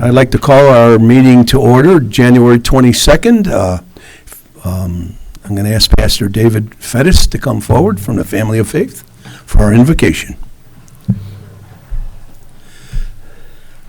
I'd like to call our meeting to order, January 22nd. I'm going to ask Pastor David Fettis to come forward from the Family of Faith for our invocation.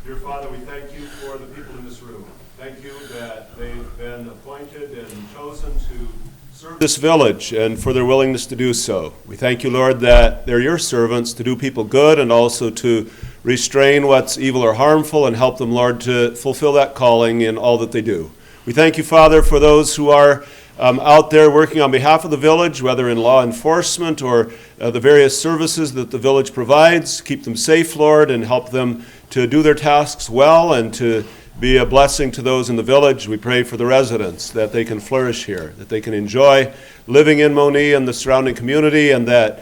Dear Father, we thank you for the people in this room. Thank you that they've been appointed and chosen to serve this village and for their willingness to do so. We thank you, Lord, that they're your servants to do people good and also to restrain what's evil or harmful and help them, Lord, to fulfill that calling in all that they do. We thank you, Father, for those who are out there working on behalf of the village, whether in law enforcement or the various services that the village provides. Keep them safe, Lord, and help them to do their tasks well and to be a blessing to those in the village. We pray for the residents, that they can flourish here, that they can enjoy living in Monee and the surrounding community, and that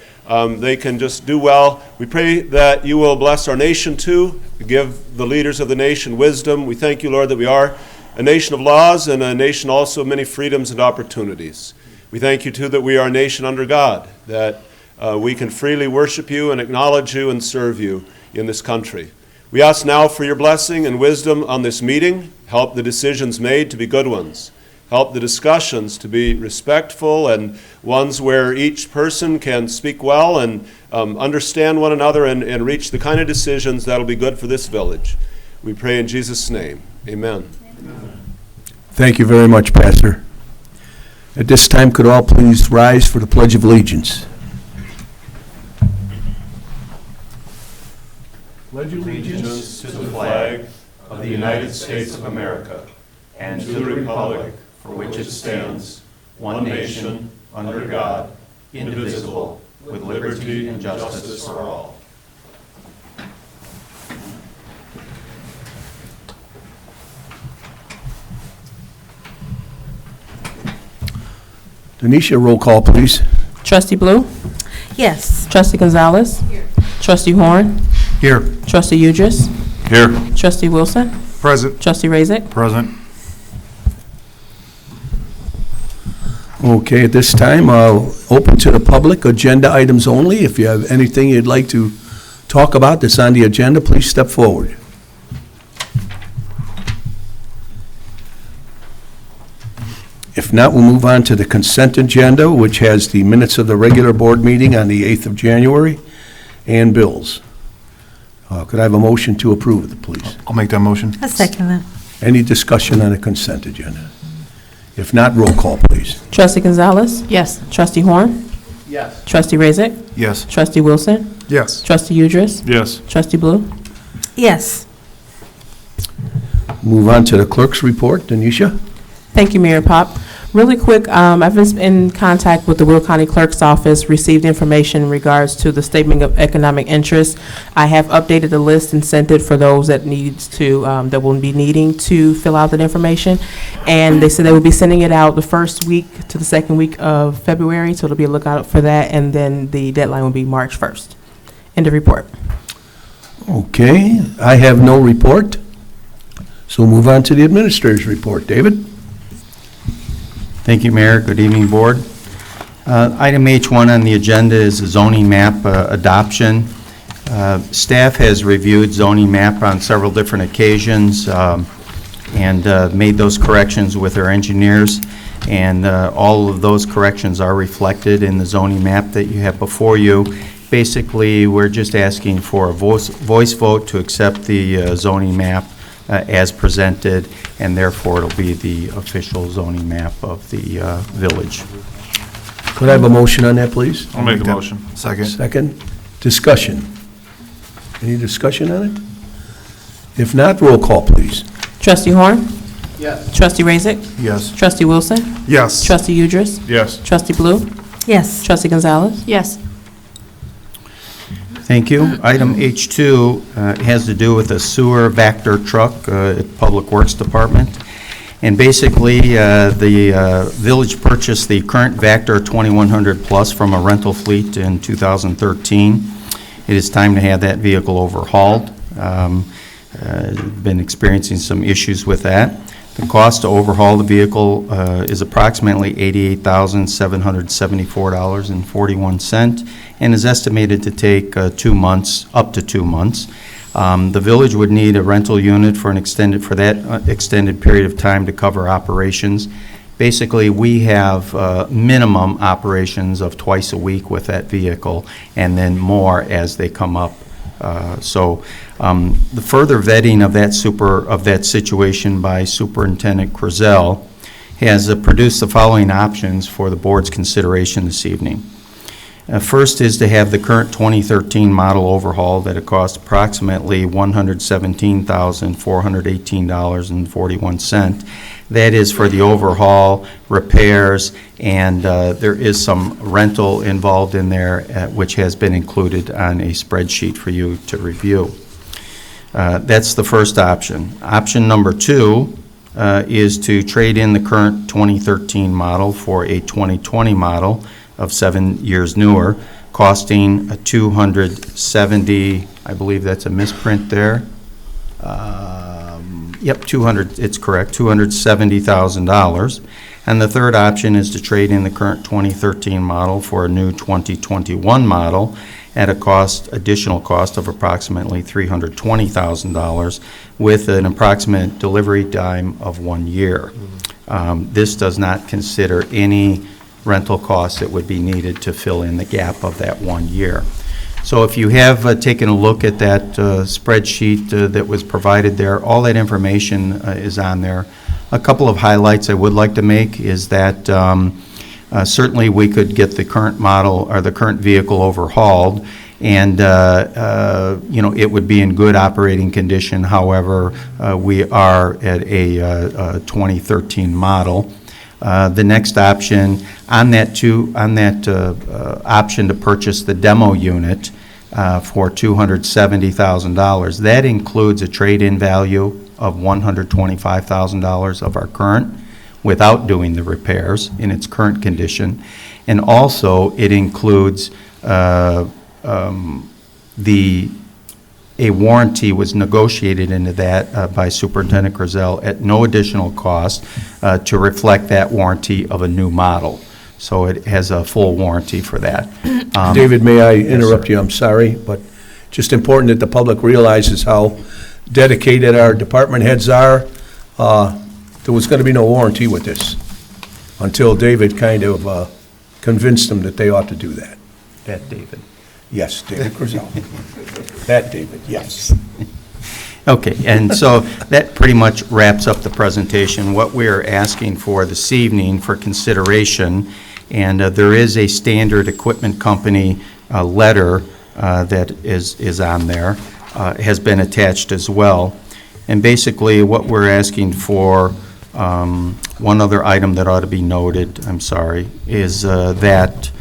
they can just do well. We pray that you will bless our nation too, give the leaders of the nation wisdom. We thank you, Lord, that we are a nation of laws and a nation also of many freedoms and opportunities. We thank you too that we are a nation under God, that we can freely worship you and acknowledge you and serve you in this country. We ask now for your blessing and wisdom on this meeting. Help the decisions made to be good ones. Help the discussions to be respectful and ones where each person can speak well and understand one another and reach the kind of decisions that will be good for this village. We pray in Jesus' name. Amen. Thank you very much, Pastor. At this time, could all please rise for the Pledge of Allegiance? Pledge allegiance to the flag of the United States of America and to the republic for which it stands, one nation, under God, indivisible, with liberty and justice for all. Denisha, roll call, please. Trustee Blue? Yes. Trustee Gonzalez? Here. Trustee Horn? Here. Trustee Udris? Here. Trustee Wilson? Present. Trustee Razik? Present. Okay, at this time, open to the public, agenda items only. If you have anything you'd like to talk about that's on the agenda, please step forward. If not, we'll move on to the consent agenda, which has the minutes of the regular board meeting on the 8th of January and bills. Could I have a motion to approve it, please? I'll make that motion. A second that. Any discussion on the consent agenda? If not, roll call, please. Trustee Gonzalez? Yes. Trustee Horn? Yes. Trustee Razik? Yes. Trustee Wilson? Yes. Trustee Udris? Yes. Trustee Blue? Yes. Move on to the clerk's report. Denisha? Thank you, Mayor Pop. Really quick, I've been in contact with the Will County Clerk's Office, received information in regards to the Statement of Economic Interest. I have updated the list and sent it for those that that will be needing to fill out that information. And they said they will be sending it out the first week to the second week of February, so it'll be a lookout for that, and then the deadline will be March 1st. End of report. Okay, I have no report. So move on to the administrator's report. David? Thank you, Mayor. Good evening, Board. Item H1 on the agenda is a zoning map adoption. Staff has reviewed zoning map on several different occasions and made those corrections with our engineers, and all of those corrections are reflected in the zoning map that you have before you. Basically, we're just asking for a voice vote to accept the zoning map as presented, and therefore it'll be the official zoning map of the village. Could I have a motion on that, please? I'll make the motion. Second. Second. Discussion. Any discussion on it? If not, roll call, please. Trustee Horn? Yes. Trustee Razik? Yes. Trustee Wilson? Yes. Trustee Udris? Yes. Trustee Blue? Yes. Trustee Gonzalez? Yes. Thank you. Item H2 has to do with a sewer Vector truck at Public Works Department. And basically, the village purchased the current Vector 2100 Plus from a rental fleet in 2013. It is time to have that vehicle overhauled. Been experiencing some issues with that. The cost to overhaul the vehicle is approximately $88,774.41 and is estimated to take 2 months, up to 2 months. The village would need a rental unit for that extended period of time to cover operations. Basically, we have minimum operations of twice a week with that vehicle, and then more as they come up. The further vetting of that situation by Superintendent Krizel has produced the following options for the board's consideration this evening. First is to have the current 2013 model overhauled at a cost approximately $117,418.41. That is for the overhaul, repairs, and there is some rental involved in there, which has been included on a spreadsheet for you to review. That's the first option. Option number 2 is to trade in the current 2013 model for a 2020 model of 7 years newer, costing a $270, I believe that's a misprint there. It's correct, $270,000. And the third option is to trade in the current 2013 model for a new 2021 model at a additional cost of approximately $320,000 with an approximate delivery time of 1 year. This does not consider any rental costs that would be needed to fill in the gap of that 1 year. So if you have taken a look at that spreadsheet that was provided there, all that information is on there. A couple of highlights I would like to make is that certainly we could get the current model or the current vehicle overhauled, and it would be in good operating condition. However, we are at a 2013 model. The next option on that option to purchase the demo unit for $270,000. That includes a trade-in value of $125,000 of our current, without doing the repairs in its current condition, and also it includes a warranty was negotiated into that by Superintendent Krizel at no additional cost to reflect that warranty of a new model. So it has a full warranty for that. David, may I interrupt you? I'm sorry, but just important that the public realizes how dedicated our department heads are. There was going to be no warranty with this until David kind of convinced them that they ought to do that. That David. Yes, David Krizel. That David, yes. Okay, and so that pretty much wraps up the presentation. What we're asking for this evening for consideration, and there is a standard equipment company letter that is on there, has been attached as well. And basically what we're asking for, one other item that ought to be noted, I'm sorry, is that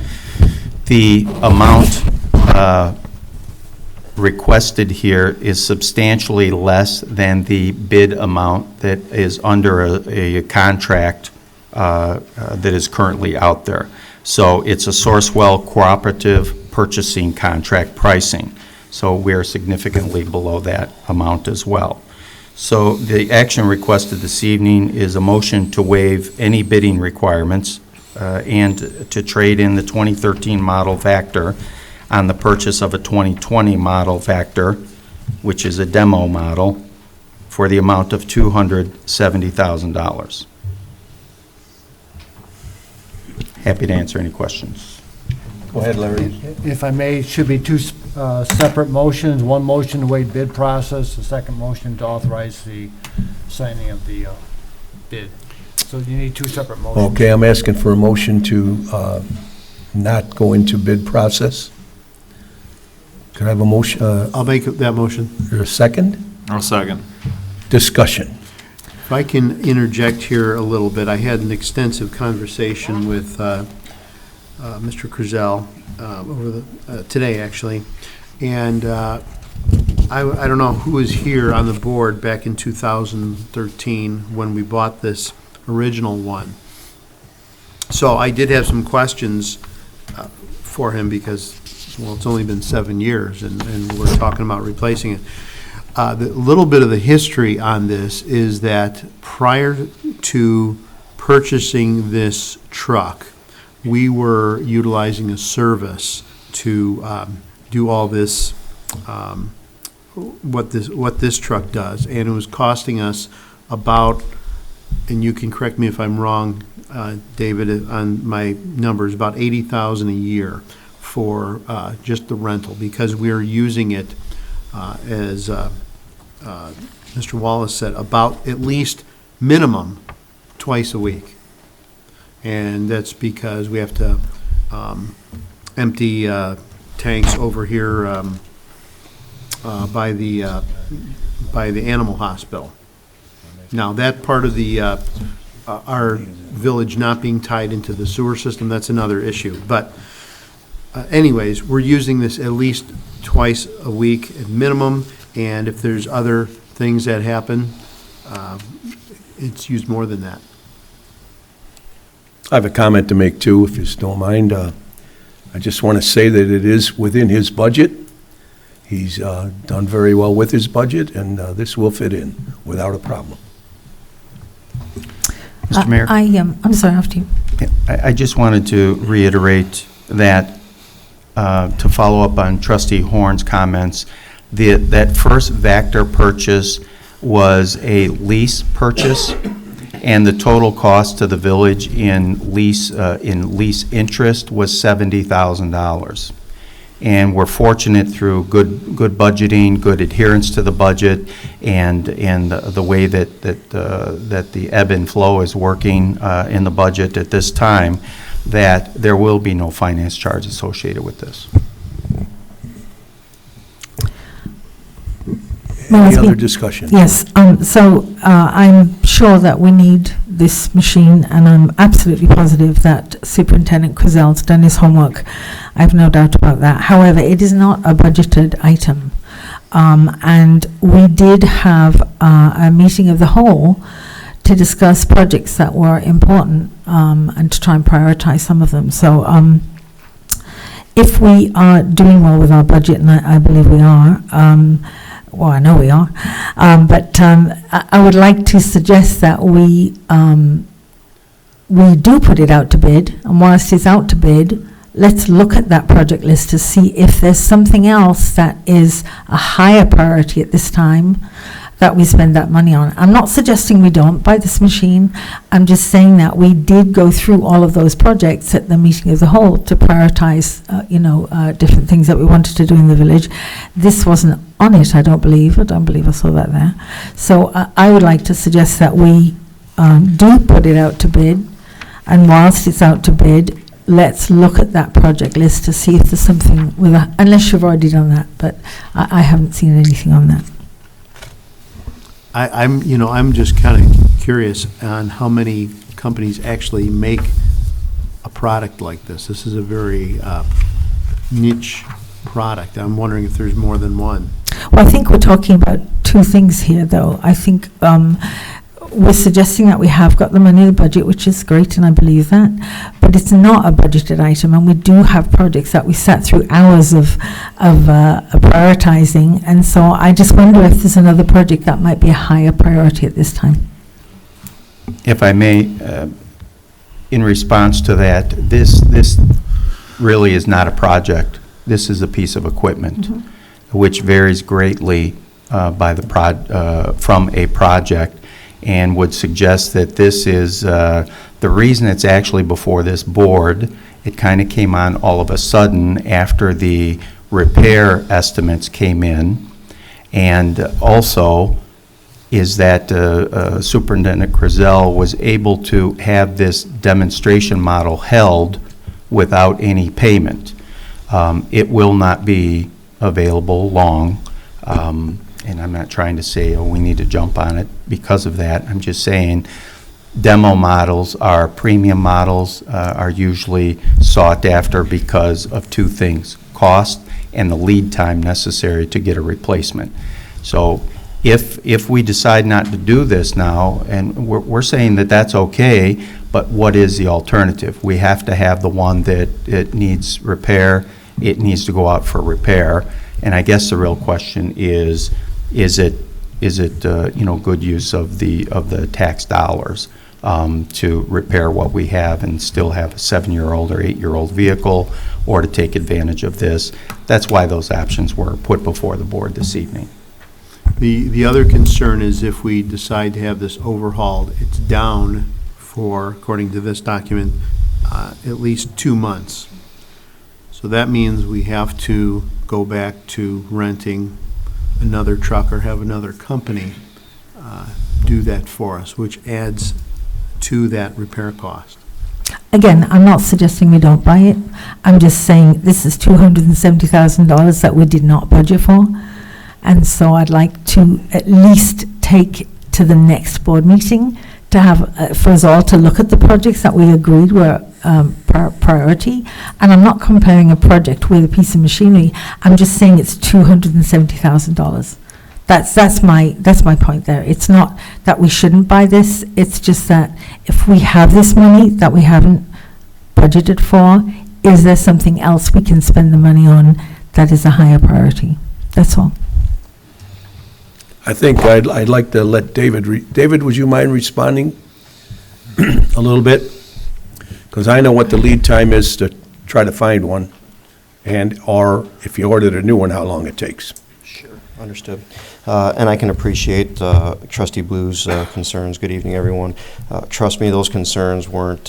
the amount requested here is substantially less than the bid amount that is under a contract that is currently out there. So it's a Sourcewell cooperative purchasing contract pricing. So we are significantly below that amount as well. So the action requested this evening is a motion to waive any bidding requirements and to trade in the 2013 model Vector on the purchase of a 2020 model Vector, which is a demo model, for the amount of $270,000. Happy to answer any questions. Go ahead, Larry. If I may, it should be two separate motions. One motion to waive bid process, the second motion to authorize the signing of the bid. So you need two separate motions. Okay, I'm asking for a motion to not go into bid process. Could I have a motion? I'll make that motion. Or a second? I'll second. Discussion. If I can interject here a little bit, I had an extensive conversation with Mr. Krizel today, actually, and I don't know who was here on the board back in 2013 when we bought this original one. So I did have some questions for him because, well, it's only been 7 years, and we're talking about replacing it. The little bit of the history on this is that prior to purchasing this truck, we were utilizing a service to do all this what this truck does, and it was costing us about, and you can correct me if I'm wrong, David, on my numbers, about $80,000 a year for just the rental, because we're using it as Mr. Wallace said, about at least minimum twice a week. And that's because we have to empty tanks over here by the animal hospital. Now, that part of the our village not being tied into the sewer system, that's another issue. But anyways, we're using this at least twice a week at minimum, and if there's other things that happen, it's used more than that. I have a comment to make too, if you don't mind. I just want to say that it is within his budget. He's done very well with his budget, and this will fit in without a problem. Mr. Mayor? I'm sorry, after you. I just wanted to reiterate that, to follow up on Trustee Horn's comments, that first Vector purchase was a lease purchase, and the total cost to the village in lease interest was $70,000. And we're fortunate through good budgeting, good adherence to the budget, and the way that the ebb and flow is working in the budget at this time, that there will be no finance charge associated with this. Any other discussion? Yes, so I'm sure that we need this machine, and I'm absolutely positive that Superintendent Crizel's done his homework. I have no doubt about that. However, it is not a budgeted item. And we did have a meeting of the whole to discuss projects that were important and to try and prioritize some of them. So if we are doing well with our budget, and I believe we are, well, I know we are, but I would like to suggest that we do put it out to bid, and whilst it's out to bid, let's look at that project list to see if there's something else that is a higher priority at this time that we spend that money on. I'm not suggesting we don't buy this machine. I'm just saying that we did go through all of those projects at the meeting of the whole to prioritize, different things that we wanted to do in the village. This wasn't on it, I don't believe. I saw that there. So I would like to suggest that we do put it out to bid, and whilst it's out to bid, let's look at that project list to see if there's something with that, unless you've already done that, but I haven't seen anything on that. I'm just kind of curious on how many companies actually make a product like this. This is a very niche product. I'm wondering if there's more than one. Well, I think we're talking about two things here, though. I think we're suggesting that we have got the money in the budget, which is great, and I believe that, but it's not a budgeted item, and we do have projects that we sat through hours of prioritizing, and so I just wonder if there's another project that might be a higher priority at this time. If I may, in response to that, this really is not a project. This is a piece of equipment, which varies greatly by from a project, and would suggest that this is the reason it's actually before this board. It kind of came on all of a sudden after the repair estimates came in, and also is that Superintendent Crizel was able to have this demonstration model held without any payment. It will not be available long. And I'm not trying to say, oh, we need to jump on it because of that. I'm just saying demo models are premium models, are usually sought after because of two things: cost and the lead time necessary to get a replacement. So if we decide not to do this now, and we're saying that that's okay, but what is the alternative? We have to have the one that it needs repair, it needs to go out for repair. And I guess the real question is it good use of the tax dollars to repair what we have and still have a 7-year-old or 8-year-old vehicle, or to take advantage of this? That's why those options were put before the board this evening. The other concern is if we decide to have this overhauled, it's down for, according to this document, at least 2 months. So that means we have to go back to renting another truck or have another company do that for us, which adds to that repair cost. Again, I'm not suggesting we don't buy it. I'm just saying this is $270,000 that we did not budget for. And so I'd like to at least take to the next board meeting to have, for us all to look at the projects that we agreed were priority. And I'm not comparing a project with a piece of machinery. I'm just saying it's $270,000. That's my point there. It's not that we shouldn't buy this. It's just that if we have this money that we haven't budgeted for, is there something else we can spend the money on that is a higher priority? That's all. I think I'd like to let David, David, would you mind responding a little bit? Because I know what the lead time is to try to find one, and or if you ordered a new one, how long it takes. Sure, understood. And I can appreciate Trustee Blue's concerns. Good evening, everyone. Trust me, those concerns weren't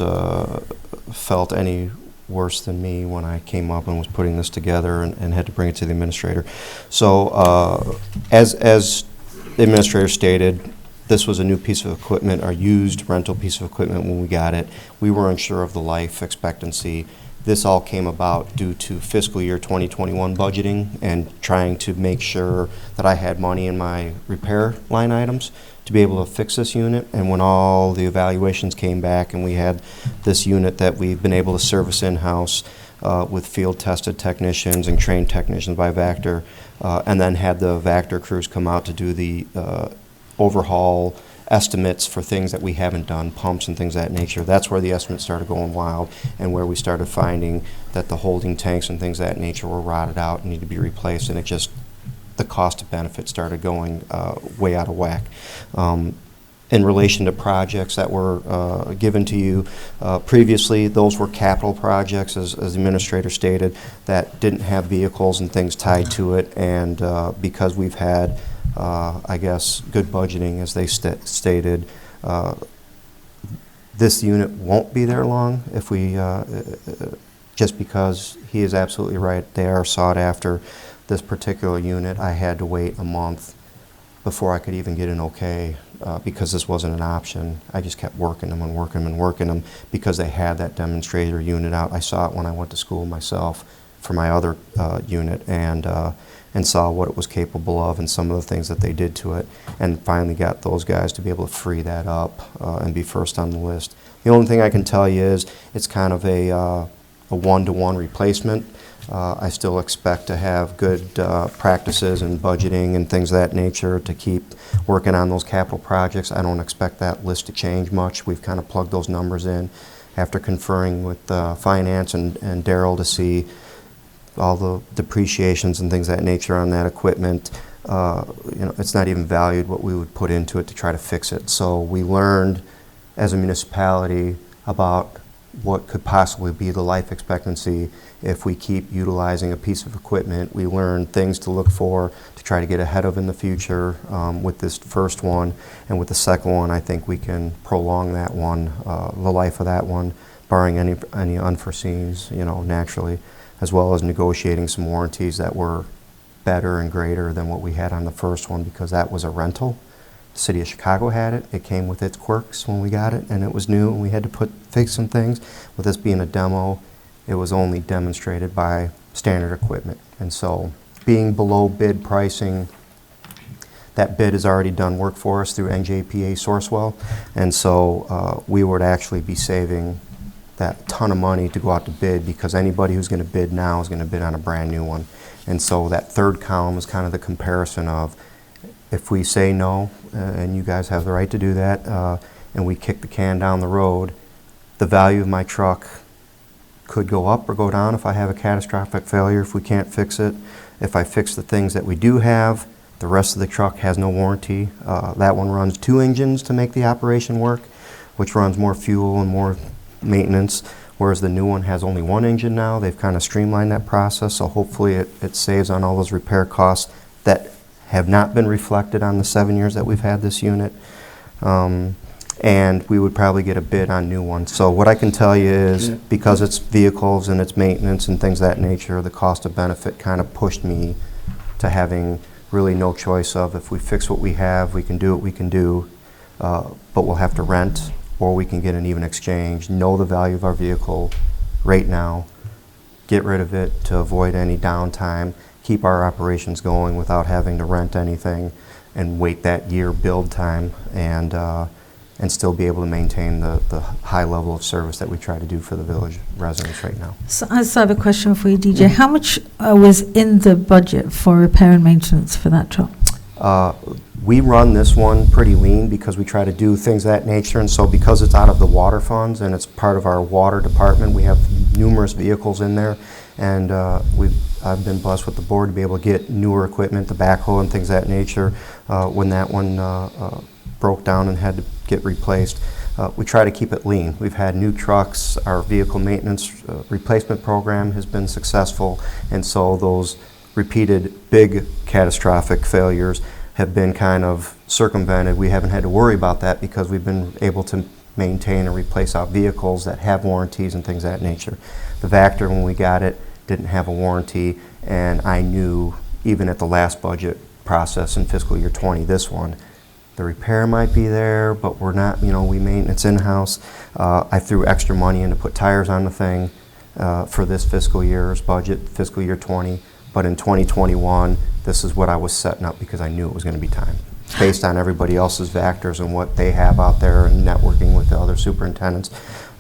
felt any worse than me when I came up and was putting this together and had to bring it to the administrator. So as the administrator stated, this was a new piece of equipment, our used rental piece of equipment when we got it. We were unsure of the life expectancy. This all came about due to fiscal year 2021 budgeting and trying to make sure that I had money in my repair line items to be able to fix this unit. And when all the evaluations came back and we had this unit that we've been able to service in-house with field-tested technicians and trained technicians by Vactor, and then had the Vactor crews come out to do the overhaul estimates for things that we haven't done, pumps and things of that nature. That's where the estimates started going wild and where we started finding that the holding tanks and things of that nature were rotted out and need to be replaced, and it just, the cost of benefit started going way out of whack. In relation to projects that were given to you previously, those were capital projects, as the administrator stated, that didn't have vehicles and things tied to it, and because we've had I guess, good budgeting, as they stated. This unit won't be there long if we, just because he is absolutely right, they are sought after. This particular unit, I had to wait a month before I could even get an okay because this wasn't an option. I just kept working them and working them and working them because they had that demonstrator unit out. I saw it when I went to school myself for my other unit, and saw what it was capable of and some of the things that they did to it, and finally got those guys to be able to free that up and be first on the list. The only thing I can tell you is it's kind of a one-to-one replacement. I still expect to have good practices and budgeting and things of that nature to keep working on those capital projects. I don't expect that list to change much. We've kind of plugged those numbers in after conferring with finance and Daryl to see all the depreciations and things of that nature on that equipment. It's not even valued what we would put into it to try to fix it. So we learned as a municipality about what could possibly be the life expectancy if we keep utilizing a piece of equipment. We learned things to look for to try to get ahead of in the future with this first one. And with the second one, I think we can prolong that one, the life of that one, barring any unforeseens, naturally, as well as negotiating some warranties that were better and greater than what we had on the first one, because that was a rental. The city of Chicago had it. It came with its quirks when we got it, and it was new, and we had to fix some things. With this being a demo, it was only demonstrated by standard equipment. And so being below bid pricing, that bid has already done work for us through NJPA Sourcewell, and so we would actually be saving that ton of money to go out to bid, because anybody who's going to bid now is going to bid on a brand new one. And so that third column is kind of the comparison of, if we say no, and you guys have the right to do that, and we kick the can down the road, the value of my truck could go up or go down if I have a catastrophic failure, if we can't fix it. If I fix the things that we do have, the rest of the truck has no warranty. That one runs 2 engines to make the operation work, which runs more fuel and more maintenance, whereas the new one has only 1 engine now. They've kind of streamlined that process, so hopefully it saves on all those repair costs that have not been reflected on the 7 years that we've had this unit. And we would probably get a bid on new ones. So what I can tell you is, because it's vehicles and it's maintenance and things of that nature, the cost of benefit kind of pushed me to having really no choice of, if we fix what we have, we can do what we can do, but we'll have to rent, or we can get an even exchange, know the value of our vehicle right now, get rid of it to avoid any downtime, keep our operations going without having to rent anything, and wait that year build time, and still be able to maintain the high level of service that we try to do for the village residents right now. So I just have a question for you, DJ. How much was in the budget for repair and maintenance for that truck? We run this one pretty lean because we try to do things of that nature, and so because it's out of the water funds and it's part of our water department, we have numerous vehicles in there, and I've been blessed with the board to be able to get newer equipment, the backhoe and things of that nature. When that one broke down and had to get replaced, we try to keep it lean. We've had new trucks, our vehicle maintenance replacement program has been successful, and so those repeated big catastrophic failures have been kind of circumvented. We haven't had to worry about that because we've been able to maintain and replace our vehicles that have warranties and things of that nature. The Vector, when we got it, didn't have a warranty, and I knew even at the last budget process in fiscal year 20, this one, the repair might be there, but we're not, we maintenance in-house. I threw extra money in to put tires on the thing for this fiscal year's budget, fiscal year 20. But in 2021, this is what I was setting up because I knew it was going to be time. Based on everybody else's Vectors and what they have out there and networking with the other superintendents,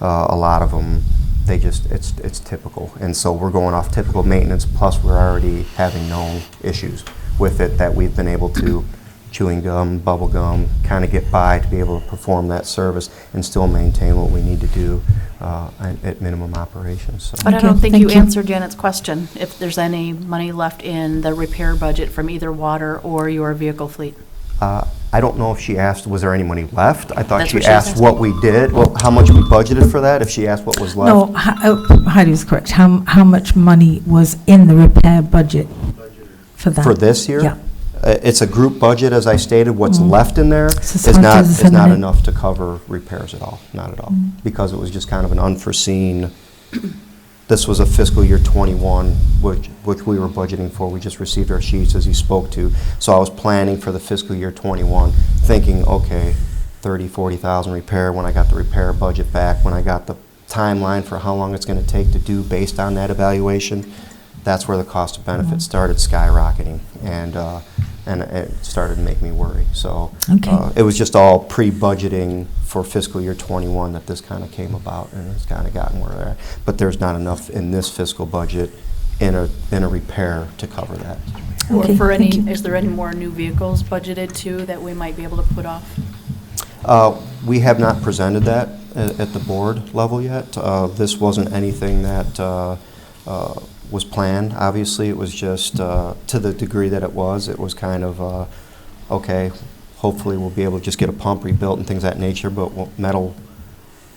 a lot of them, it's typical. And so we're going off typical maintenance, plus we're already having known issues with it that we've been able to chewing gum, bubble gum, kind of get by to be able to perform that service and still maintain what we need to do at minimum operations. So. But I Okay, don't think thank you you. answered Janet's question, if there's any money left in the repair budget from either water or your vehicle fleet. I don't know if she asked, was there any money left? I thought That's she what she was asked what we did, well, how much we budgeted for that, if she asked what was left. No, Heidi was correct. How much money was in the repair budget for that? For this year? Yeah. It's a group budget, as I stated. What's left in there So is it's not, not is not disseminated. enough to cover repairs at all, not at all. Because it was just kind of an unforeseen, this was a fiscal year 21, which we were budgeting for. We just received our sheets, as you spoke to. So I was planning for the fiscal year 21, thinking, okay, 30, 40,000 repair. When I got the repair budget back, when I got the timeline for how long it's going to take to do based on that evaluation, that's where the cost of benefits started skyrocketing, and it started to make me worry. So Okay. it was just all pre-budgeting for fiscal year 21 that this kind of came about, and it's kind of gotten where they're at. But there's not enough in this fiscal budget in a repair to cover that. Or Okay, for thank any, you. is there any more new vehicles budgeted too that we might be able to put off? We have not presented that at the board level yet. This wasn't anything that was planned. Obviously, it was just to the degree that it was kind of, okay, hopefully we'll be able to just get a pump rebuilt and things of that nature, but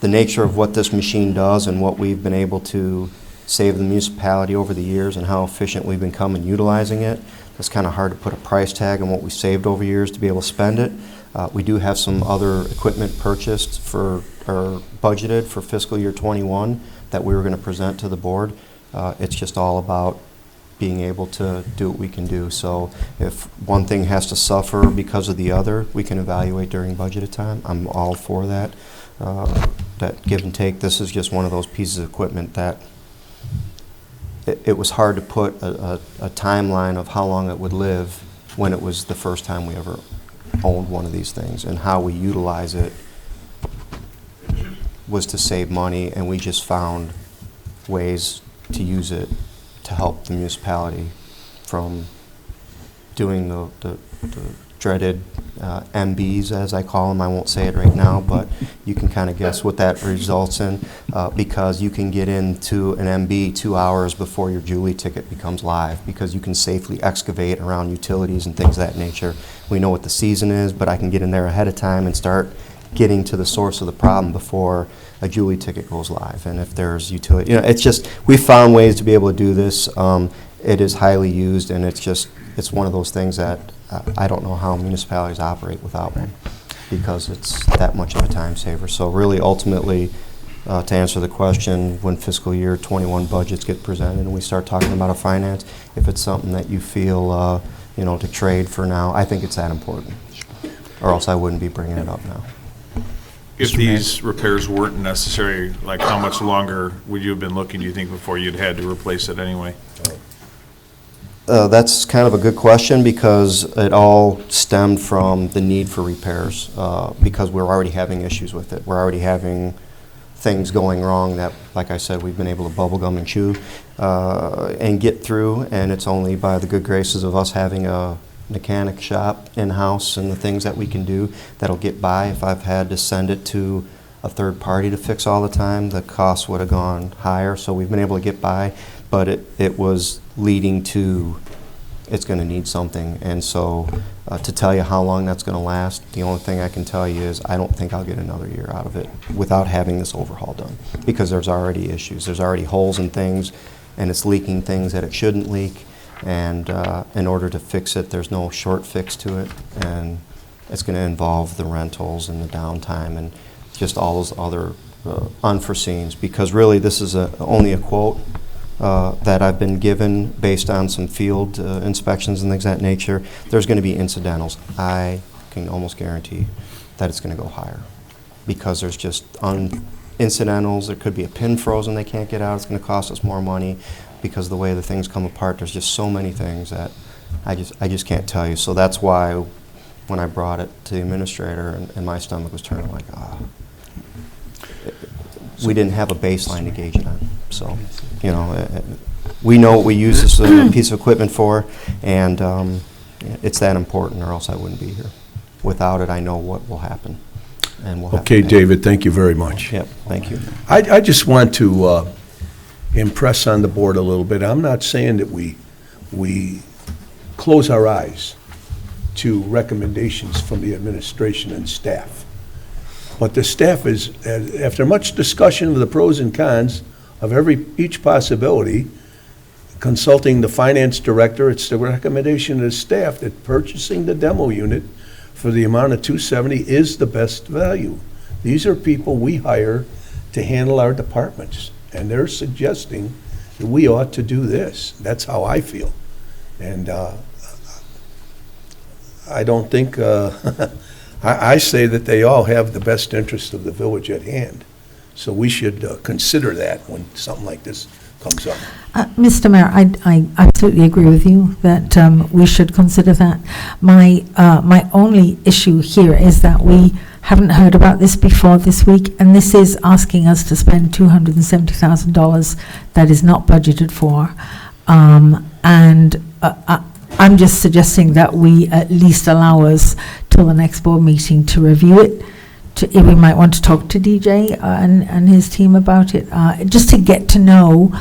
the nature of what this machine does and what we've been able to save the municipality over the years and how efficient we've become in utilizing it, it's kind of hard to put a price tag on what we saved over years to be able to spend it. We do have some other equipment purchased or budgeted for fiscal year 21 that we were going to present to the board. It's just all about being able to do what we can do. So if one thing has to suffer because of the other, we can evaluate during budget time. I'm all for that. That give and take. This is just one of those pieces of equipment that it was hard to put a timeline of how long it would live when it was the first time we ever owned one of these things, and how we utilize it was to save money, and we just found ways to use it to help the municipality from doing the dreaded MBs, as I call them. I won't say it right now, but you can kind of guess what that results in, because you can get into an MB 2 hours before your Julie ticket becomes live, because you can safely excavate around utilities and things of that nature. We know what the season is, but I can get in there ahead of time and start getting to the source of the problem before a Julie ticket goes live. And if there's utility, it's just, we found ways to be able to do this. It is highly used, and it's one of those things that I don't know how municipalities operate without one, because it's that much of a time saver. So really, ultimately, to answer the question, when fiscal year 21 budgets get presented and we start talking about a finance, if it's something that you feel, to trade for now, I think it's that important, or else I wouldn't be bringing it up now. If these repairs weren't necessary, like how much longer would you have been looking, do you think, before you'd had to replace it anyway? That's kind of a good question, because it all stemmed from the need for repairs, because we're already having issues with it. We're already having things going wrong that, like I said, we've been able to bubblegum and chew and get through, and it's only by the good graces of us having a mechanic shop in-house and the things that we can do that'll get by. If I've had to send it to a third party to fix all the time, the cost would have gone higher. So we've been able to get by, but it was leading to it's going to need something. And so to tell you how long that's going to last, the only thing I can tell you is I don't think I'll get another year out of it without having this overhaul done, because there's already issues. There's already holes in things, and it's leaking things that it shouldn't leak. And in order to fix it, there's no short fix to it, and it's going to involve the rentals and the downtime and just all those other unforeseens, because really this is only a quote that I've been given based on some field inspections and things of that nature. There's going to be incidentals. I can almost guarantee that it's going to go higher, because there's just incidentals. There could be a pin frozen they can't get out. It's going to cost us more money, because of the way the things come apart. There's just so many things that I just can't tell you. So that's why when I brought it to the administrator, and my stomach was turning like, we didn't have a baseline to gauge it on. So, we know what we use this piece of equipment for, and it's that important, or else I wouldn't be here. Without it, I know what will happen. And we'll have Okay, to pay. David, thank you very much. Yep, thank you. I just want to impress on the board a little bit. I'm not saying that we close our eyes to recommendations from the administration and staff. But the staff is, after much discussion of the pros and cons of each possibility, consulting the finance director, it's the recommendation of the staff that purchasing the demo unit for the amount of $270 is the best value. These are people we hire to handle our departments, and they're suggesting that we ought to do this. That's how I feel. And I don't think, I say that they all have the best interest of the village at hand. So we should consider that when something like this comes up. Mr. Mayor, I absolutely agree with you that we should consider that. My only issue here is that we haven't heard about this before this week, and this is asking us to spend $270,000 that is not budgeted for. I'm just suggesting that we at least allow us till the next board meeting to review it. We might want to talk to DJ and his team about it, just to get to know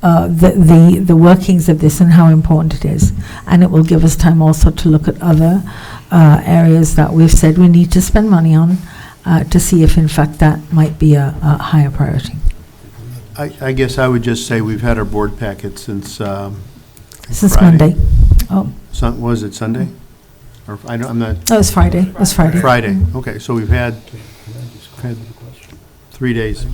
the workings of this and how important it is. And it will give us time also to look at other areas that we've said we need to spend money on, to see if in fact that might be a higher priority. I guess I would just say we've had our board packet since Since Friday. Monday. Oh, Was it Sunday? Or I'm not. it was Friday. It was Friday. Friday. Okay, so we've had 3 days.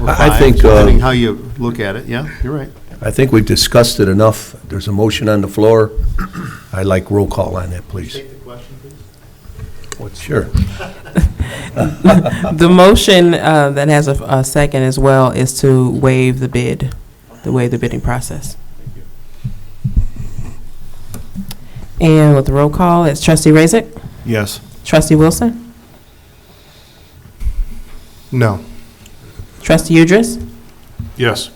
Or I five, think, depending how you look at it. Yeah, you're right. I think we've discussed it enough. There's a motion on the floor. I'd like roll call on that, please. Take the question, please. Sure. The motion that has a second as well is to waive the bidding process. And with the roll call, it's Trustee Razik, Yes. Trustee Wilson, No. Trustee Udris, Yes.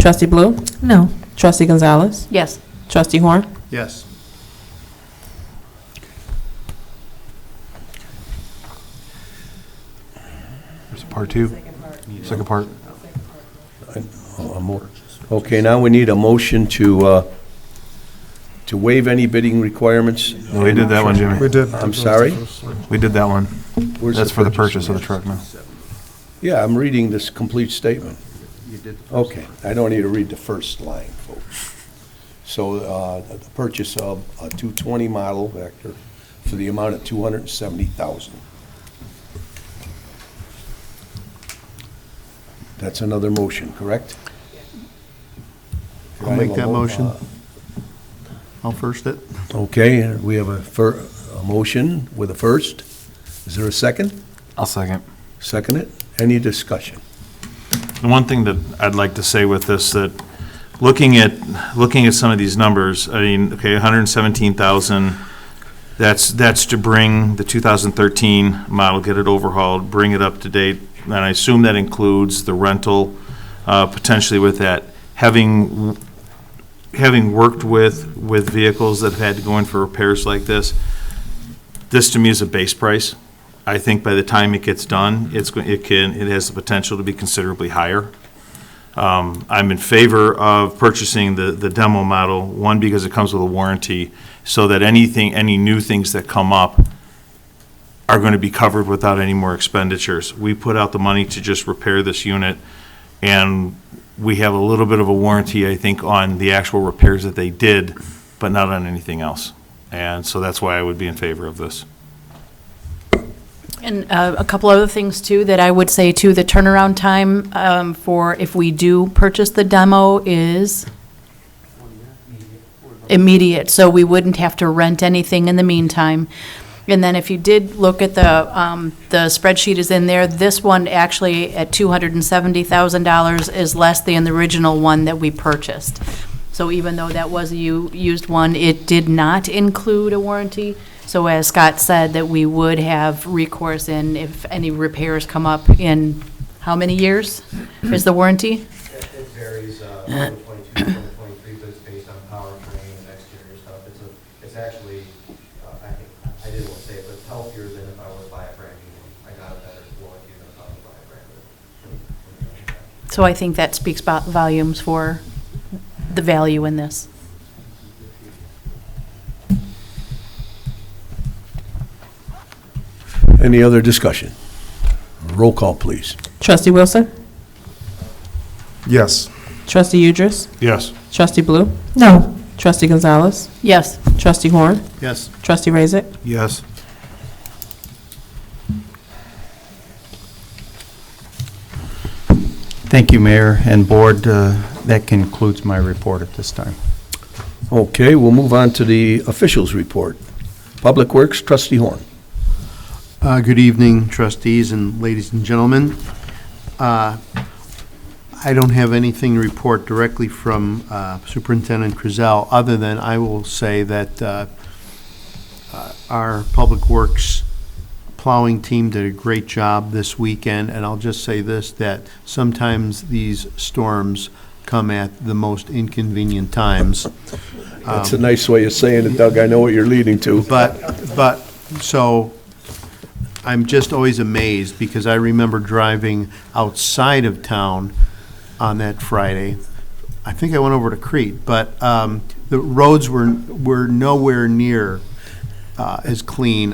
Trustee Blue, No. Trustee Gonzalez, Yes. Trustee Horn. Yes. There's part two. Second part. More. Okay, now we need a motion to waive any bidding requirements. No, we did that one, Jimmy. We did. I'm sorry? We did that one. Where's That's for the purchase of the truck now. Yeah, I'm reading this complete statement. You did. Okay, I don't need to read the first line, folks. So, the purchase of a 220 model Vector for the amount of $270,000. That's another motion, correct? I'll make that motion. I'll first it. Okay, we have a motion with a first. Is there a second? I'll second. Second it. Any discussion? The one thing that I'd like to say with this, that looking at some of these numbers, I mean, okay, 117,000, that's to bring the 2013 model, get it overhauled, bring it up to date, and I assume that includes the rental, potentially with that. Having worked with vehicles that have had to go in for repairs like this to me is a base price. I think by the time it gets done, it has the potential to be considerably higher. I'm in favor of purchasing the demo model, one, because it comes with a warranty, so that any new things that come up are going to be covered without any more expenditures. We put out the money to just repair this unit, and we have a little bit of a warranty, I think, on the actual repairs that they did, but not on anything else. And so that's why I would be in favor of this. And a couple other things, too, that I would say, too, the turnaround time for if we do purchase the demo is immediate, so we wouldn't have to rent anything in the meantime. And then if you did look at the spreadsheet is in there, this one actually at $270,000 is less than the original one that we purchased. So even though that was a used one, it did not include a warranty. So as Scott said, that we would have recourse in if any repairs come up in how many years is the warranty? It varies, 2022, 2023, but it's based on powertrain and exterior stuff. It's actually, I didn't want to say it, but it's healthier than if I were to buy a brand new one. I got a better warranty than if I would buy a brand new. So I think that speaks volumes for the value in this. Any other discussion? Roll call, please. Trustee Wilson? Yes. Trustee Udris? Yes. Trustee Blue? No. Trustee Gonzalez? Yes. Trustee Horn? Yes. Trustee Razik? Yes. Thank you, Mayor and Board. That concludes my report at this time. Okay, we'll move on to the officials' report. Public Works, Trustee Horn. Good evening, trustees and ladies and gentlemen. I don't have anything to report directly from Superintendent Krizel, other than I will say that our Public Works plowing team did a great job this weekend, and I'll just say this, that sometimes these storms come at the most inconvenient times. That's a nice way of saying it, Doug. I know what you're leading to. But, so, I'm just always amazed, because I remember driving outside of town on that Friday. I think I went over to Crete, but the roads were nowhere near as clean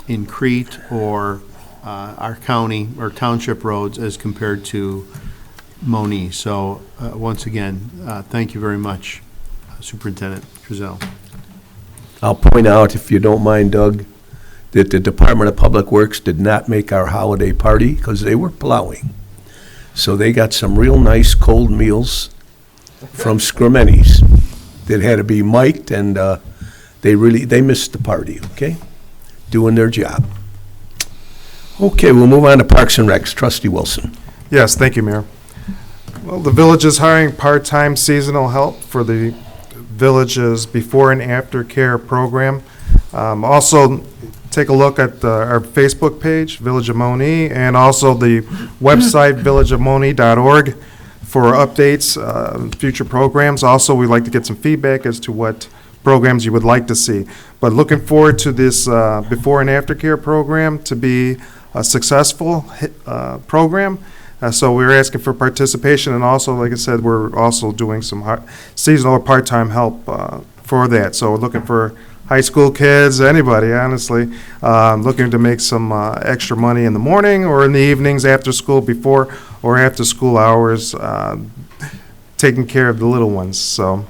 in Crete or our county or township roads as compared to Monee. So, once again, thank you very much, Superintendent Krizel. I'll point out, if you don't mind, Doug, that the Department of Public Works did not make our holiday party because they were plowing. So they got some real nice cold meals from Scrimeni's that had to be mic'd, and they missed the party, okay? Doing their job. Okay, we'll move on to Parks and Recs. Trustee Wilson. Yes, thank you, Mayor. Well, the village is hiring part-time seasonal help for the village's before and after care program. Also, take a look at our Facebook page, Village of Monee, and also the website, villageofmonee.org, for updates, future programs. Also, we'd like to get some feedback as to what programs you would like to see. But looking forward to this before and after care program to be a successful program. So we're asking for participation, and also, like I said, we're also doing some seasonal or part-time help for that. So we're looking for high school kids, anybody, honestly, looking to make some extra money in the morning or in the evenings after school before or after school hours, taking care of the little ones. So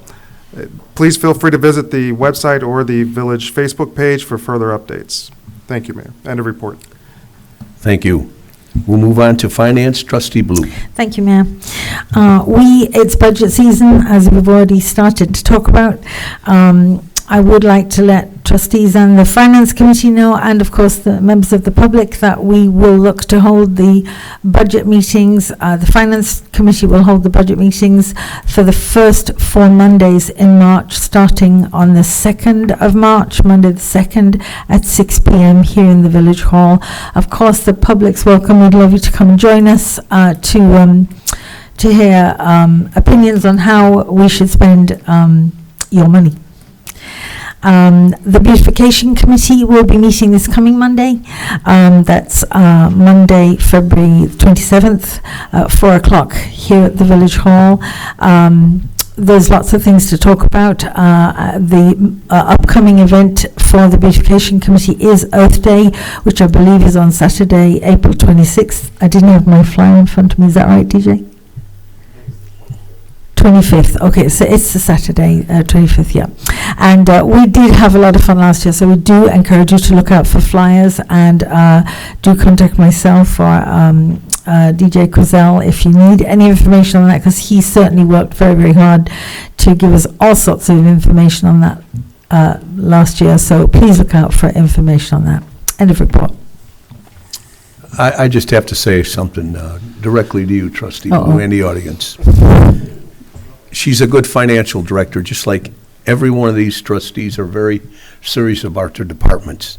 please feel free to visit the website or the village Facebook page for further updates. Thank you, Mayor. End of report. Thank you. We'll move on to Finance, Trustee Blue. Thank you, Mayor. It's budget season, as we've already started to talk about. I would like to let trustees and the Finance Committee know, and of course the members of the public, that we will look to hold the budget meetings. The Finance Committee will hold the budget meetings for the first 4 Mondays in March, starting on the 2nd of March, Monday the 2nd at 6 p.m. here in the Village Hall. Of course, the public's welcome. We'd love you to come and join us to hear opinions on how we should spend your money. The Beautification Committee will be meeting this coming Monday. That's Monday, February 27th, 4 o'clock here at the Village Hall. There's lots of things to talk about. The upcoming event for the Beautification Committee is Earth Day, which I believe is on Saturday, April 26th. I didn't have my flyer in front of me. Is that right, DJ? 25th. Okay, so it's the Saturday, 25th, yeah. And we did have a lot of fun last year, so we do encourage you to look out for flyers and do contact myself or DJ Quizell if you need any information on that, because he certainly worked very, very hard to give us all sorts of information on that last year. So please look out for information on that. End of report. I just have to say something directly to you, Trustee Uh-oh. Blue, and the audience. She's a good financial director, just like every one of these trustees are very serious about their departments.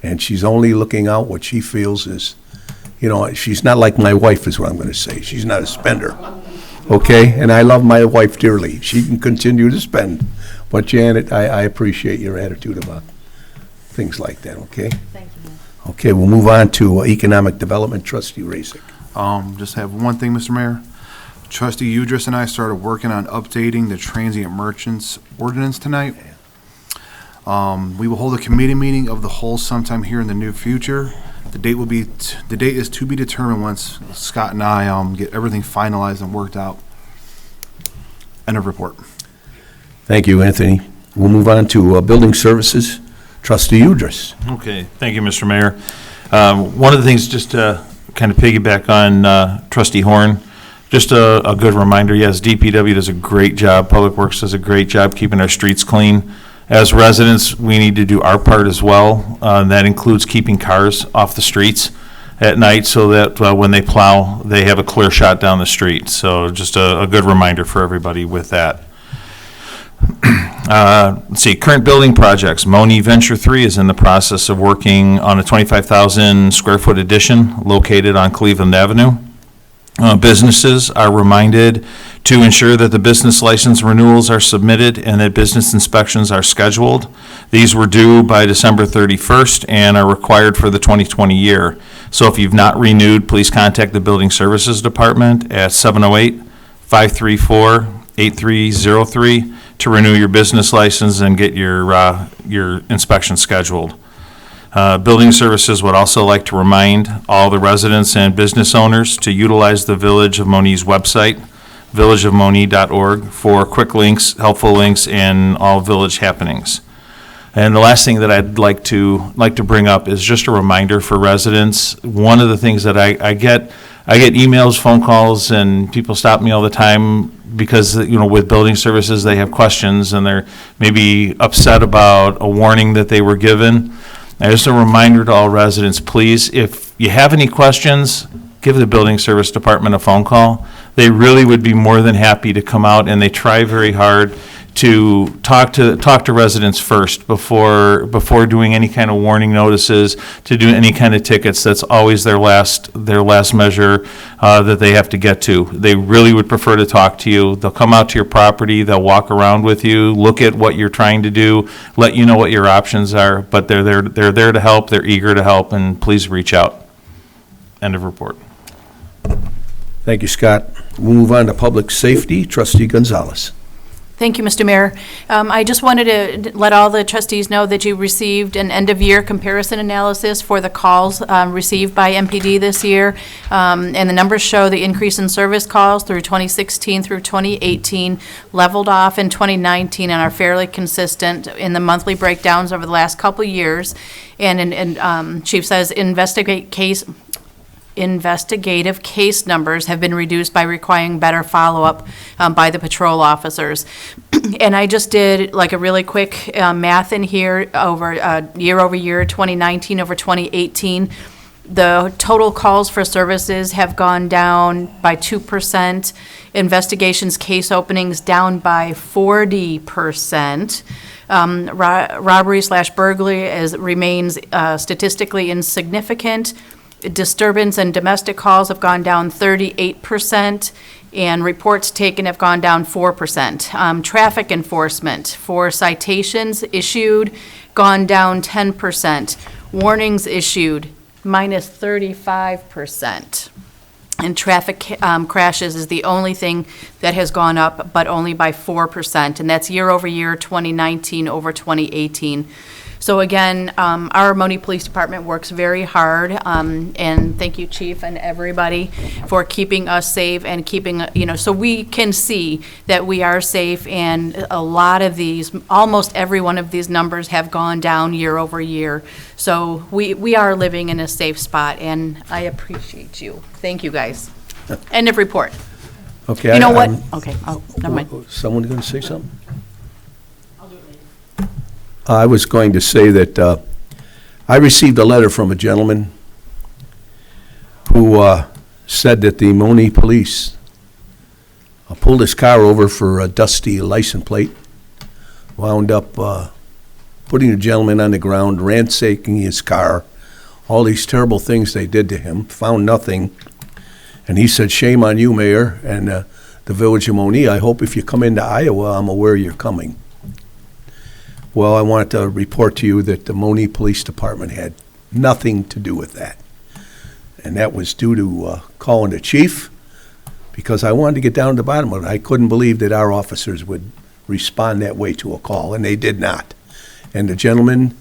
And she's only looking out what she feels is, she's not like my wife is what I'm going to say. She's not a spender, okay? And I love my wife dearly. She can continue to spend. But Janet, I appreciate your attitude about things like that, okay? Thank you. Okay, we'll move on to Economic Development, Trustee Racick. Just have one thing, Mr. Mayor. Trustee Udris and I started working on updating the transient merchants ordinance tonight. We will hold a committee meeting of the whole sometime here in the near future. The date is to be determined once Scott and I get everything finalized and worked out. End of report. Thank you, Anthony. We'll move on to Building Services, Trustee Udris. Okay, thank you, Mr. Mayor. One of the things, just to kind of piggyback on Trustee Horn, just a good reminder, yes, DPW does a great job, Public Works does a great job keeping our streets clean. As residents, we need to do our part as well. That includes keeping cars off the streets at night so that when they plow, they have a clear shot down the street. So just a good reminder for everybody with that. Let's see, current building projects. Monee Venture 3 is in the process of working on a 25,000 square foot addition located on Cleveland Avenue. Businesses are reminded to ensure that the business license renewals are submitted and that business inspections are scheduled. These were due by December 31st and are required for the 2020 year. So if you've not renewed, please contact the Building Services Department at 708-534-8303 to renew your business license and get your inspection scheduled. Building Services would also like to remind all the residents and business owners to utilize the Village of Monee's website, villageofmonee.org, for quick links, helpful links, and all village happenings. And the last thing that I'd like to bring up is just a reminder for residents. One of the things that I get emails, phone calls, and people stop me all the time because, with Building Services, they have questions and they're maybe upset about a warning that they were given. And just a reminder to all residents, please, if you have any questions, give the Building Service Department a phone call. They really would be more than happy to come out, and they try very hard to talk to residents first before doing any kind of warning notices, to do any kind of tickets. That's always their last measure that they have to get to. They really would prefer to talk to you. They'll come out to your property, they'll walk around with you, look at what you're trying to do, let you know what your options are, but they're there to help, they're eager to help, and please reach out. End of report. Thank you, Scott. We'll move on to Public Safety, Trustee Gonzalez. Thank you, Mr. Mayor. I just wanted to let all the trustees know that you received an end-of-year comparison analysis for the calls received by MPD this year. And the numbers show the increase in service calls through 2016 through 2018, leveled off in 2019, and are fairly consistent in the monthly breakdowns over the last couple of years. And Chief says investigative case numbers have been reduced by requiring better follow-up by the patrol officers. And I just did like a really quick math in here over year over year, 2019 over 2018. The total calls for services have gone down by 2%. Investigations case openings down by 40%. Robbery/burglary remains statistically insignificant. Disturbance and domestic calls have gone down 38%, and reports taken have gone down 4%. Traffic enforcement for citations issued, gone down 10%. Warnings issued, minus 35%. And traffic crashes is the only thing that has gone up, but only by 4%, and that's year over year, 2019 over 2018. So again, our Monee Police Department works very hard, and thank you, Chief, and everybody for keeping us safe and keeping, so we can see that we are safe, and a lot of these, almost every one of these numbers have gone down year over year. So we are living in a safe spot, and I appreciate you. Thank you, guys. End of report. Okay. You know what? Okay, never mind. Someone going to say something? I was going to say that I received a letter from a gentleman who said that the Monee police pulled his car over for a dusty license plate, wound up putting the gentleman on the ground, ransacking his car, all these terrible things they did to him, found nothing. And he said, shame on you, Mayor, and the Village of Monee. I hope if you come into Iowa, I'm aware you're coming. Well, I wanted to report to you that the Monee Police Department had nothing to do with that. And that was due to calling the chief, because I wanted to get down to the bottom of it. I couldn't believe that our officers would respond that way to a call, and they did not. And the gentleman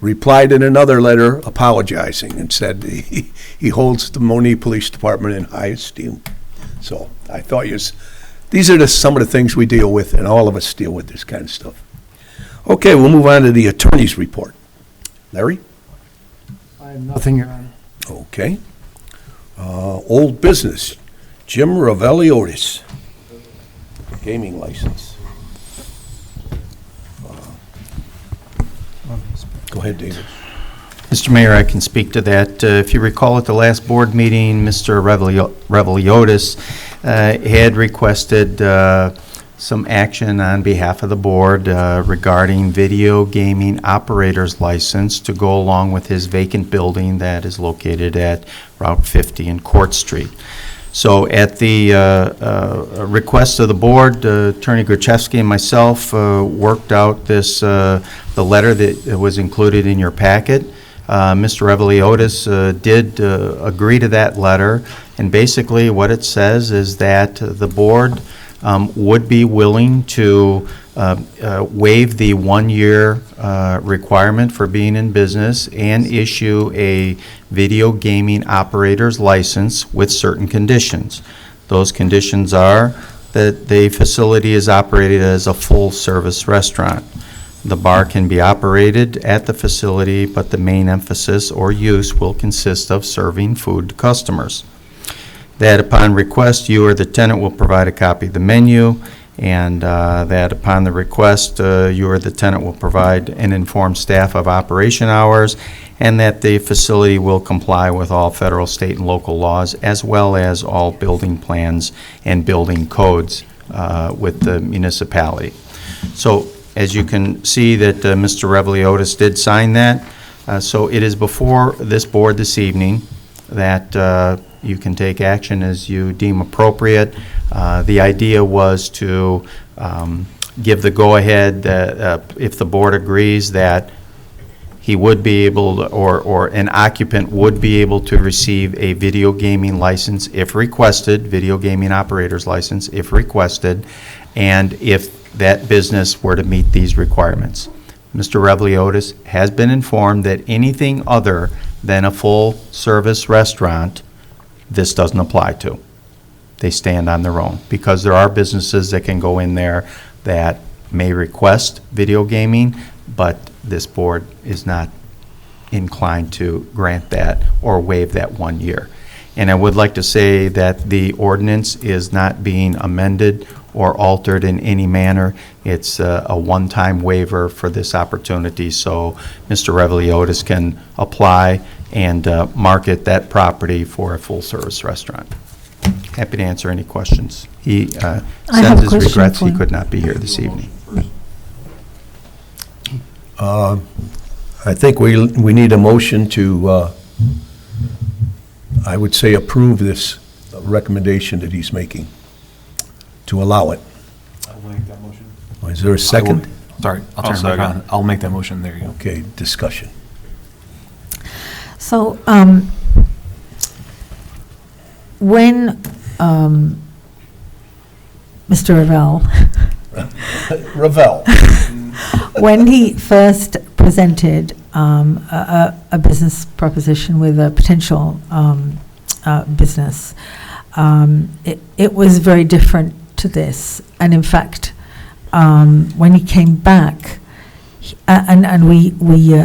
replied in another letter apologizing and said he holds the Monee Police Department in high esteem. So I thought these are some of the things we deal with, and all of us deal with this kind of stuff. Okay, we'll move on to the attorney's report. Larry? I have nothing, Your Honor. Okay. Old business, Jim Ravelli-Otis, gaming license. Go ahead, David. Mr. Mayor, I can speak to that. If you recall at the last board meeting, Mr. Ravelli-Otis had requested some action on behalf of the board regarding video gaming operator's license to go along with his vacant building that is located at Route 50 and Court Street. So at the request of the board, Attorney Gruchevsky and myself worked out the letter that was included in your packet. Mr. Ravelli-Otis did agree to that letter, and basically what it says is that the board would be willing to waive the 1-year requirement for being in business and issue a video gaming operator's license with certain conditions. Those conditions are that the facility is operated as a full-service restaurant. The bar can be operated at the facility, but the main emphasis or use will consist of serving food to customers. That upon request, you or the tenant will provide a copy of the menu, and that upon the request, you or the tenant will provide an informed staff of operation hours, and that the facility will comply with all federal, state, and local laws, as well as all building plans and building codes with the municipality. So as you can see that Mr. Ravelli-Otis did sign that, so it is before this board this evening that you can take action as you deem appropriate. The idea was to give the go-ahead if the board agrees that he would be able to, or an occupant would be able to receive a video gaming license if requested, video gaming operator's license if requested, and if that business were to meet these requirements. Mr. Reveliotis has been informed that anything other than a full-service restaurant, this doesn't apply to. They stand on their own, because there are businesses that can go in there that may request video gaming, but this board is not inclined to grant that or waive that 1 year. And I would like to say that the ordinance is not being amended or altered in any manner. It's a one-time waiver for this opportunity, so Mr. Reveliotis can apply and market that property for a full-service restaurant. Happy to answer any questions. He have sends a his question regrets for he you. could not be here this evening. I think we need a motion to, I would say, approve this recommendation that he's making, to allow it. I'll make that motion. Is there a second? Sorry, I'll I'll turn it back second. on. I'll make that motion. There you go. Okay, discussion. So, when Mr. Ravel. when he first presented a business proposition with a potential business, it was very different to this. And in fact, when he came back, and we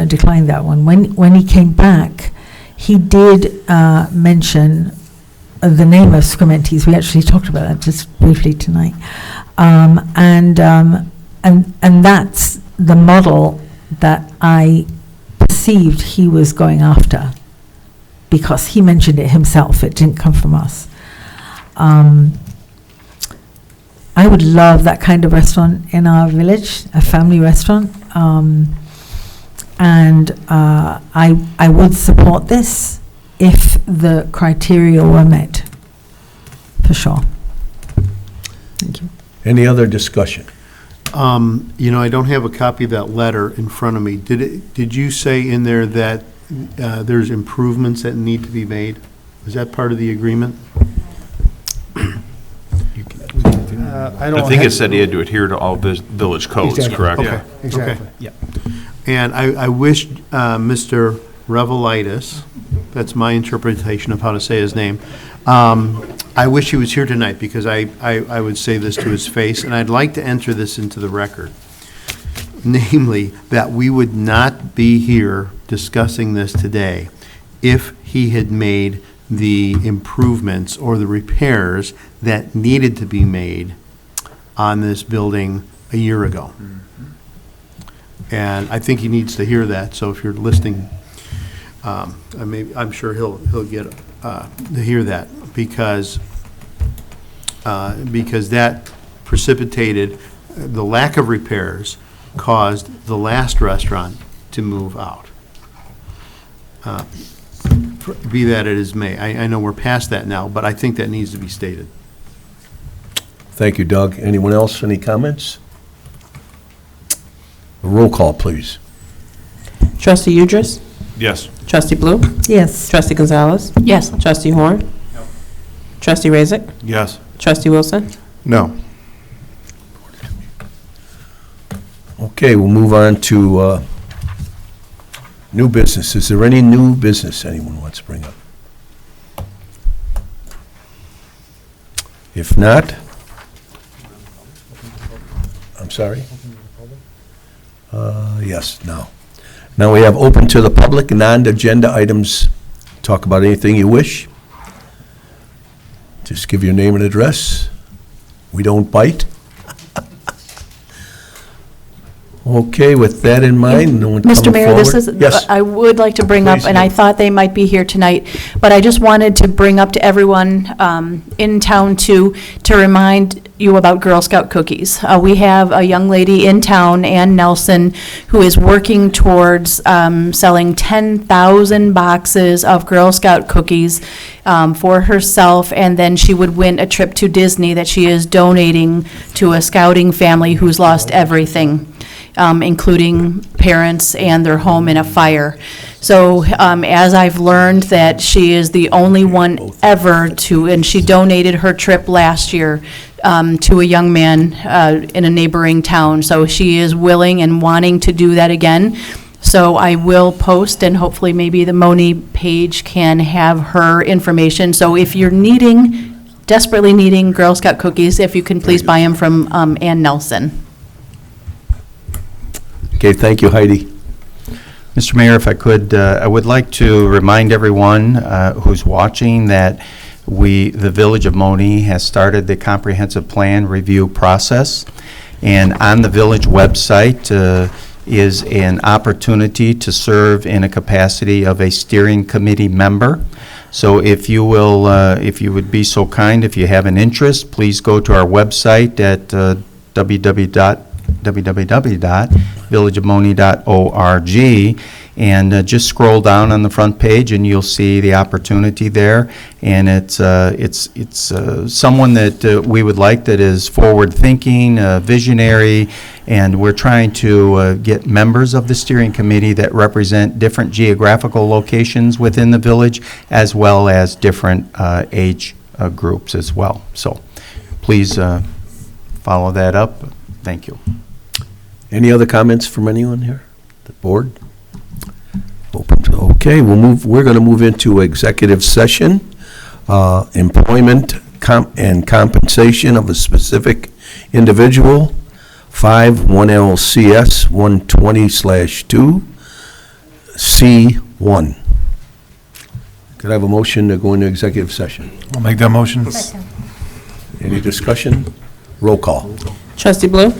declined that one. When he came back, he did mention the name of Scrimentes. We actually talked about that just briefly tonight, and that's the model that I perceived he was going after, because he mentioned it himself. It didn't come from us. I would love that kind of restaurant in our village, a family restaurant, and I would support this if the criteria were met, for sure. Thank you. Any other discussion? I don't have a copy of that letter in front of me. Did you say in there that there's improvements that need to be made? Is that part of the agreement? I think it said he had to adhere to all village codes, Exactly. correct? Okay. Exactly. Okay. And I wish Mr. Revelitis, that's my interpretation of how to say his name, I wish he was here tonight, because I would say this to his face, and I'd like to enter this into the record. Namely, that we would not be here discussing this today if he had made the improvements or the repairs that needed to be made on this building a year ago. And I think he needs to hear that, so if you're listening, I'm sure he'll get to hear that, because that precipitated, the lack of repairs caused the last restaurant to move out. Be that it is may. I know we're past that now, but I think that needs to be stated. Thank you, Doug. Anyone else, any comments? A roll call, please. Trustee Udris? Yes. Trustee Blue? Yes. Trustee Gonzalez? Yes. Trustee Horn? Trustee Razik? Yes. Trustee Wilson? No. Okay, we'll move on to new business. Is there any new business anyone wants to bring up? If not, I'm sorry? Yes, now. Now we have open to the public, non-agenda items. Talk about anything you wish. Just give your name and address. We don't bite. Okay, with that in mind, no one coming Mr. Mayor, this forward? is, Yes. I would like to bring up, Please and I do. thought they might be here tonight, but I just wanted to bring up to everyone in town to remind you about Girl Scout cookies. We have a young lady in town, Ann Nelson, who is working towards selling 10,000 boxes of Girl Scout cookies for herself, and then she would win a trip to Disney that she is donating to a scouting family who's lost everything, including parents and their home in a fire. So as I've learned that she is the only one ever to, and she donated her trip last year to a young man in a neighboring town. So she is willing and wanting to do that again. So I will post, and hopefully maybe the Monee page can have her information. So if you're desperately needing Girl Scout cookies, if you can please buy them from Ann Nelson. Okay, thank you, Heidi. Mr. Mayor, if I could, I would like to remind everyone who's watching that the Village of Monee has started the comprehensive plan review process. And on the village website is an opportunity to serve in a capacity of a steering committee member. So if you will, if you would be so kind, if you have an interest, please go to our website at www.villageofmonee.org and just scroll down on the front page and you'll see the opportunity there. And it's someone that we would like that is forward-thinking, visionary, and we're trying to get members of the steering committee that represent different geographical locations within the village as well as different age groups as well. So please follow that up. Thank you. Any other comments from anyone here? The board? Open to, okay, we're going to move into executive session, employment and compensation of a specific individual, 5-1 LCS 120/2, C1. Could I have a motion to go into executive session? I'll make that motion. Any discussion? Roll call. Trustee Blue?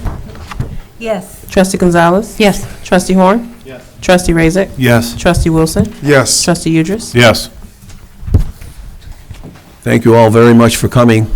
Yes. Trustee Gonzalez? Yes. Trustee Horn? Yes. Trustee Razak? Yes. Trustee Wilson? Yes. Trustee Udris? Yes. Thank you all very much for coming.